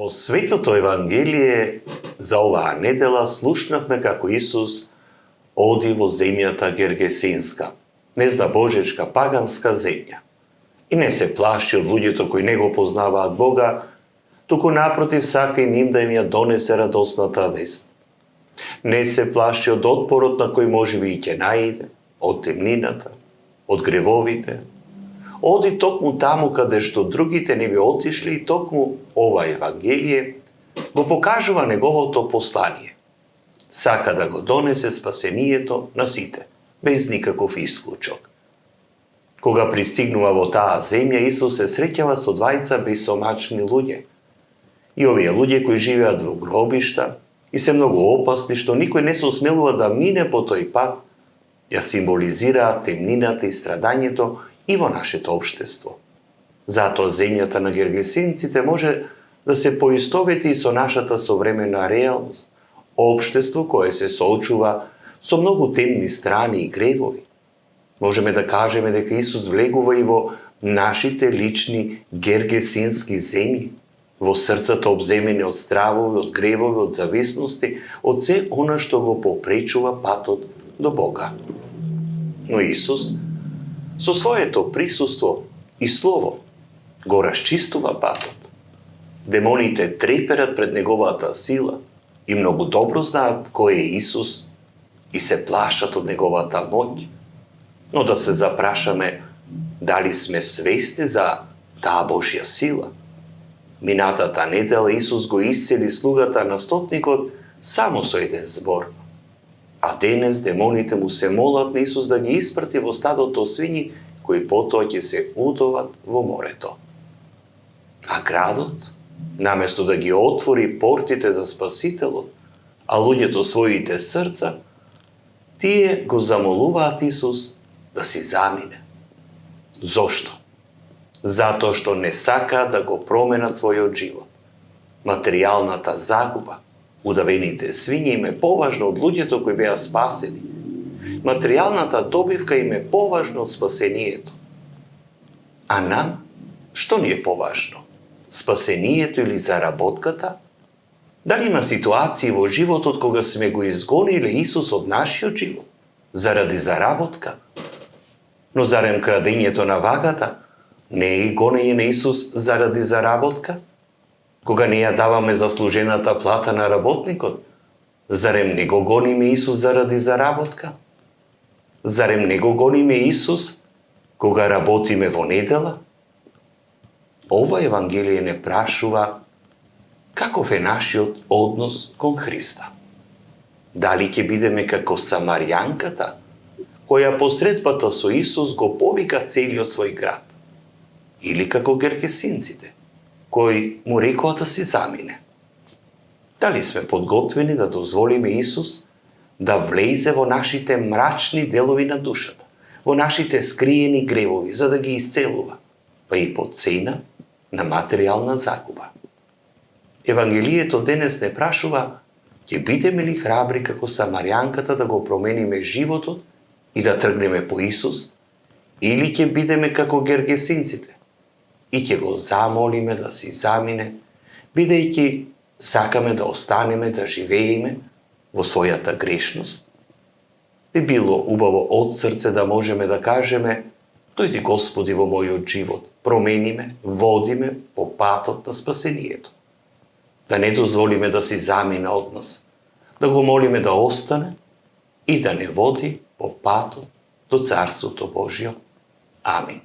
Во Светото Евангелие за оваа недела слушнавме како Исус оди во земјата Гергесинска, незна божечка паганска земја. И не се плаши од луѓето кои не го познаваат Бога, туку напротив сака и ним да им ја донесе радосната вест. Не се плаши од отпорот на кој можеби и ќе наиде, од темнината, од гревовите. Оди токму таму каде што другите не би отишли и токму ова Евангелие го покажува неговото послание. Сака да го донесе спасението на сите, без никаков исклучок. Кога пристигнува во таа земја, Исус се среќава со двајца бесомачни луѓе. И овие луѓе кои живеат во гробишта и се многу опасни, што никој не се осмелува да мине по тој пат, ја символизираат темнината и страдањето и во нашето општество. Затоа земјата на гергесинците може да се поистовети и со нашата современа реалност, општество кое се соочува со многу темни страни и гревови. Можеме да кажеме дека Исус влегува и во нашите лични гергесински земји, во срцата обземени од стравови, од гревови, од зависности, од се она што го попречува патот до Бога. Но Исус, со своето присуство и слово, го расчистува патот. Демоните треперат пред неговата сила и многу добро знаат кој е Исус и се плашат од неговата моќ. Но да се запрашаме дали сме свесни за таа Божја сила. Минатата недела Исус го исцели слугата на стотникот само со еден збор. А денес демоните му се молат на Исус да ги испрати во стадото свињи кои потоа ќе се утоват во морето. А градот, наместо да ги отвори портите за Спасителот, а луѓето своите срца, тие го замолуваат Исус да си замине. Зошто? Затоа што не сакаат да го променат својот живот. Материјалната загуба, удавените свињи им е поважно од луѓето кои беа спасени. Материјалната добивка им е поважно од спасението. А нам, што ни е поважно? Спасението или заработката? Дали има ситуации во животот кога сме го изгониле Исус од нашиот живот заради заработка? Но зарем крадењето на вагата не е и гонење на Исус заради заработка? Кога не ја даваме заслужената плата на работникот, зарем не го гониме Исус заради заработка? Зарем не го гониме Исус кога работиме во недела? Ова Евангелие не прашува каков е нашиот однос кон Христа. Дали ќе бидеме како Самарјанката, која посред пата со Исус го повика целиот свој град, или како гергесинците, кои му рекоа да си замине. Дали сме подготвени да дозволиме Исус да влезе во нашите мрачни делови на душата, во нашите скриени гревови, за да ги исцелува, па и по цена на материјална загуба. Евангелието денес не прашува ќе бидеме ли храбри како Самарјанката да го промениме животот и да тргнеме по Исус, или ќе бидеме како гергесинците и ќе го замолиме да си замине, бидејќи сакаме да останеме да живееме во својата грешност. Би било убаво од срце да можеме да кажеме: дојди Господи во мојот живот, промениме, водиме по патот на спасението. Да не дозволиме да си замина од нас, да го молиме да остане и да не води по патот до Царството Божјо. Амин.